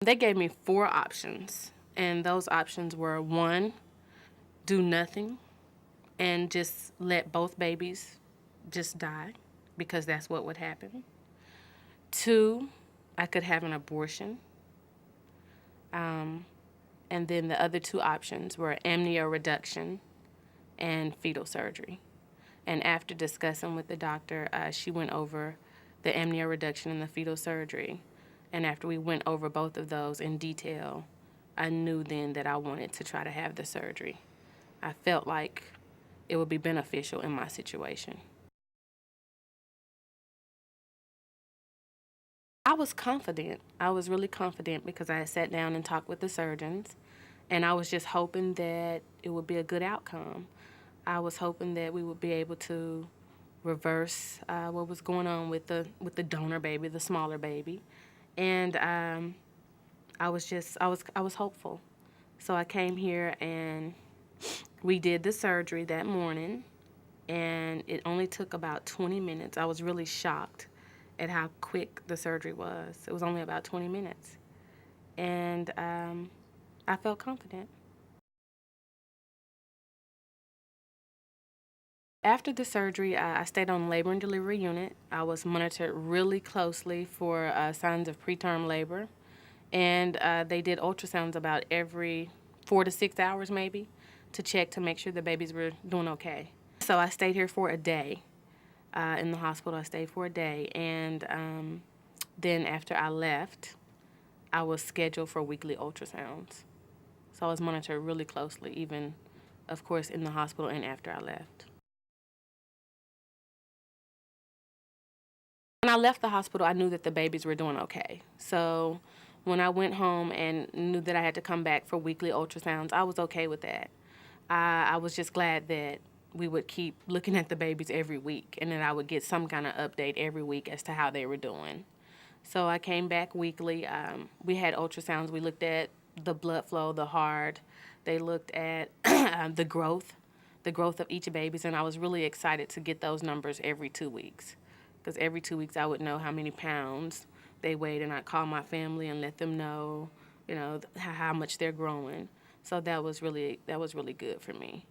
They gave me 4 options, and those options were: 1, do nothing and just let both babies just die, because that's what would happen. 2, I could have an abortion. And then the other 2 options were amnio reduction and fetal surgery. And after discussing with the doctor, she went over the amnio reduction and the fetal surgery. And after we went over both of those in detail, I knew then that I wanted to try to have the surgery. I felt like it would be beneficial in my situation. I was confident. I was really confident because I had sat down and talked with the surgeons, and I was just hoping that it would be a good outcome. I was hoping that we would be able to reverse what was going on with the donor baby, the smaller baby, and I was hopeful. So I came here and we did the surgery that morning, and it only took about 20 minutes. I was really shocked at how quick the surgery was. It was only about 20 minutes, and I felt confident. After the surgery, I stayed on the labor and delivery unit. I was monitored really closely for signs of preterm labor, and they did ultrasounds about every 4 to 6 hours maybe to check to make sure the babies were doing okay. So I stayed here for a day. In the hospital, I stayed for a day, and then after I left, I was scheduled for weekly ultrasounds. So I was monitored really closely, even, of course, in the hospital and after I left. When I left the hospital, I knew that the babies were doing okay. So when I went home and knew that I had to come back for weekly ultrasounds, I was okay with that. I was just glad that we would keep looking at the babies every week, and then I would get some kind of update every week as to how they were doing. So I came back weekly. We had ultrasounds. We looked at the blood flow, the heart. They looked at the growth of each baby's, and I was really excited to get those numbers every 2 weeks, because every 2 weeks I would know how many pounds they weighed, and I'd call my family and let them know, how much they're growing. So that was really good for me.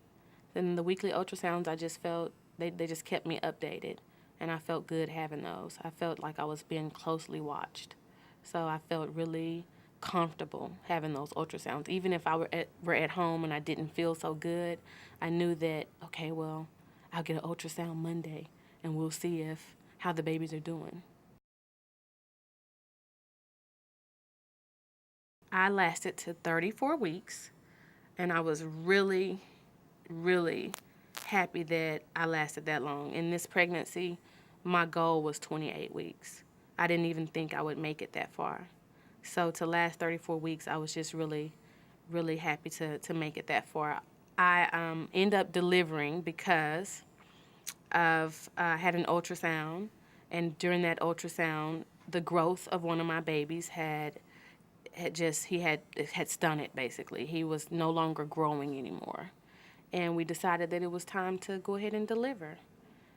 Then the weekly ultrasounds, I just felt they just kept me updated, and I felt good having those. I felt like I was being closely watched. So I felt really comfortable having those ultrasounds. Even if I were at home and I didn't feel so good, I knew that, okay, well, I'll get an ultrasound Monday, and we'll see how the babies are doing. I lasted to 34 weeks, and I was really, really happy that I lasted that long. In this pregnancy, my goal was 28 weeks. I didn't even think I would make it that far. So to last 34 weeks, I was just really, really happy to make it that far. I end up delivering because of had an ultrasound, and during that ultrasound, the growth of one of my babies had stunted basically. He was no longer growing anymore, and we decided that it was time to go ahead and deliver.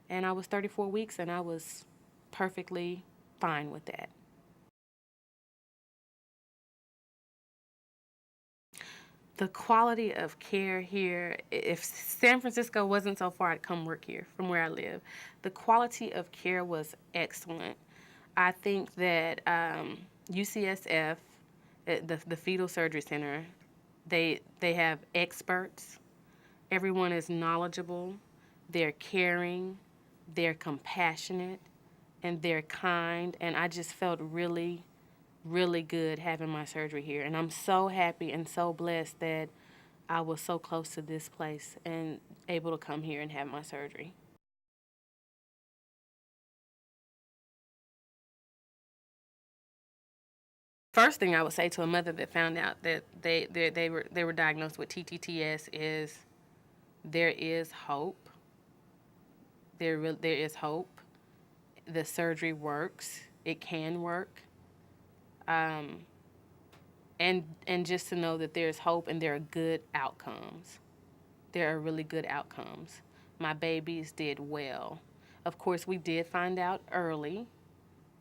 And I was 34 weeks, and I was perfectly fine with that. The quality of care here, if San Francisco wasn't so far, I'd come work here from where I live. The quality of care was excellent. I think that UCSF, the Fetal Surgery Center, they have experts. Everyone is knowledgeable, they're caring, they're compassionate, and they're kind. And I just felt really, really good having my surgery here. And I'm so happy and so blessed that I was so close to this place and able to come here and have my surgery. First thing I would say to a mother that found out that they were diagnosed with TTTS is there is hope. There is hope. The surgery works. It can work. Um, and just to know that there's hope and there are good outcomes. There are really good outcomes. My babies did well. Of course, we did find out early.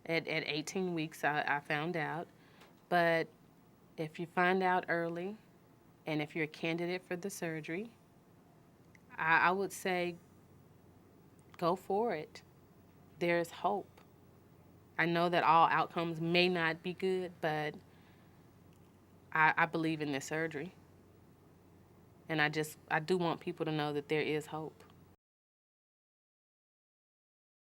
At 18 weeks, I found out. But If you find out early and if you're a candidate for the surgery, I would say go for it. There's hope. I know that all outcomes may not be good, but I believe in this surgery. And I do want people to know that there is hope.